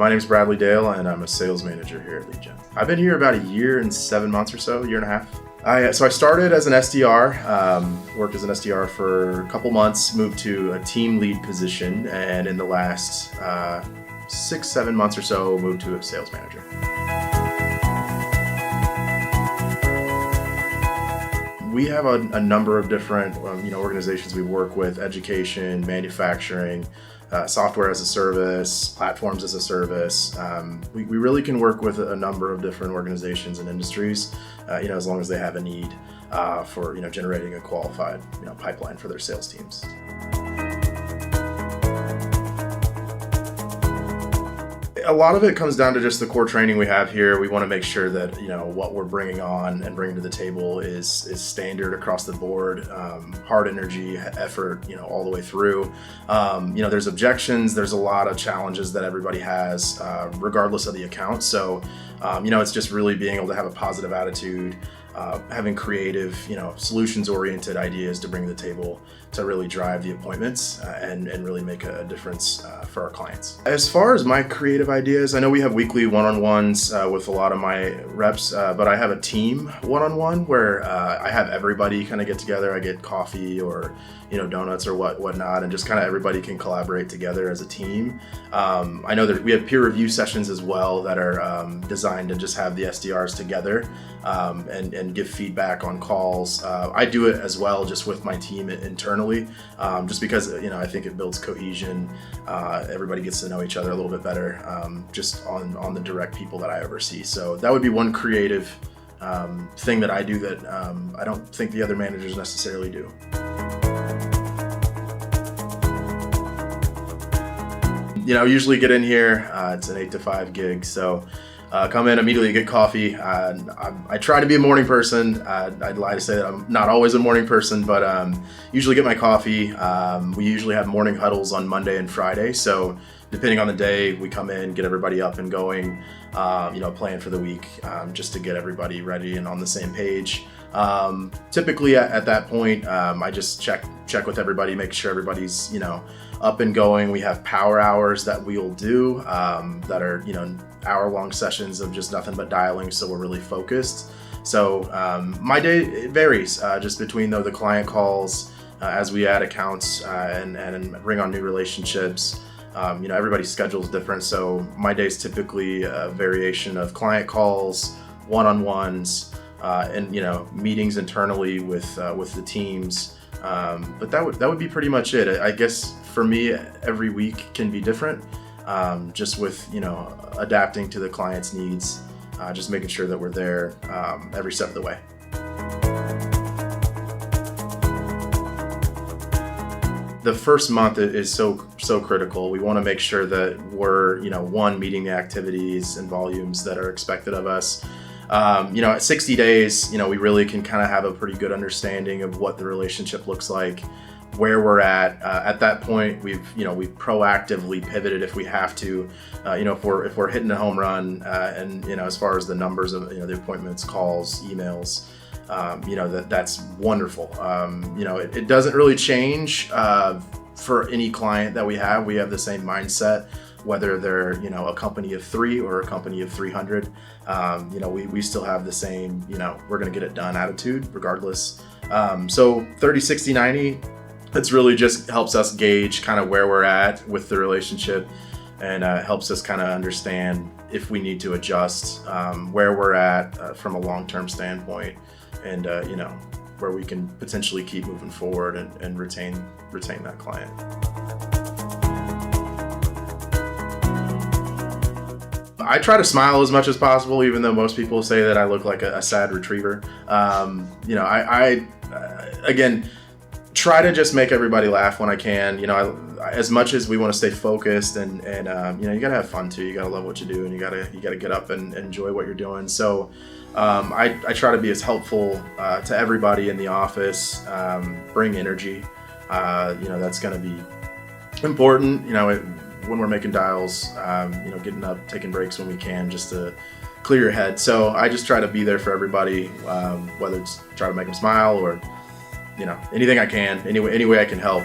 My name is Bradley Dale, and I'm a sales manager here at Lead Gen. I've been here about a year and 7 months or so, year and a half. I started as an SDR, worked as an SDR for a couple months, moved to a team lead position, and in the last 6-7 months or so, moved to a sales manager. We have a number of different organizations we work with: education, manufacturing, software as a service, platforms as a service. We really can work with a number of different organizations and industries, as long as they have a need for generating a qualified pipeline for their sales teams. A lot of it comes down to just the core training we have here. We want to make sure that what we're bringing on and bringing to the table is standard across the board. Hard energy, effort, all the way through. There's objections. There's a lot of challenges that everybody has, regardless of the account. So, it's just really being able to have a positive attitude, having creative, solutions-oriented ideas to bring to the table to really drive the appointments and really make a difference for our clients. As far as my creative ideas, I know we have weekly one-on-ones with a lot of my reps, but I have a team one-on-one where I have everybody kind of get together. I get coffee or donuts or whatnot, and just kind of everybody can collaborate together as a team. I know that we have peer review sessions as well that are designed to just have the SDRs together and give feedback on calls. I do it as well, just with my team internally, just because I think it builds cohesion. Everybody gets to know each other a little bit better, just on the direct people that I oversee. So that would be one creative thing that I do that I don't think the other managers necessarily do. Usually get in here, it's an 8 to 5 gig, so come in, immediately get coffee. I try to be a morning person. I'd lie to say that I'm not always a morning person, but usually get my coffee. We usually have morning huddles on Monday and Friday, so depending on the day, we come in, get everybody up and going, plan for the week, just to get everybody ready and on the same page. Typically at that point, I just check with everybody, make sure everybody's up and going. We have power hours that we'll do that are hour-long sessions of just nothing but dialing, so we're really focused. So my day, it varies just between the client calls as we add accounts and bring on new relationships. Everybody's schedule is different, so my day is typically a variation of client calls, one-on-ones, and meetings internally with the teams. But that would be pretty much it. I guess for me, every week can be different, just with adapting to the client's needs, just making sure that we're there every step of the way. The first month is so critical. We want to make sure that we're meeting the activities and volumes that are expected of us. At 60 days, we really can kind of have a pretty good understanding of what the relationship looks like, where we're at. At that point, we've proactively pivoted if we have to. If we're hitting a home run, and as far as the numbers of the appointments, calls, emails, that's wonderful. It doesn't really change for any client that we have. We have the same mindset, whether they're a company of 3 or a company of 300. We still have the same we're going to get it done attitude regardless. So 30, 60, 90, it's really just helps us gauge kind of where we're at with the relationship, and helps us kind of understand if we need to adjust where we're at from a long-term standpoint, and where we can potentially keep moving forward and retain that client. I try to smile as much as possible, even though most people say that I look like a sad retriever. I again try to just make everybody laugh when I can. As much as we want to stay focused, and you gotta have fun too. You gotta love what you do, and you gotta get up and enjoy what you're doing. So I try to be as helpful to everybody in the office. Bring energy. That's gonna be important. When we're making dials, getting up, taking breaks when we can, just to clear your head. So I just try to be there for everybody, whether it's try to make them smile or anything I can, any way I can help.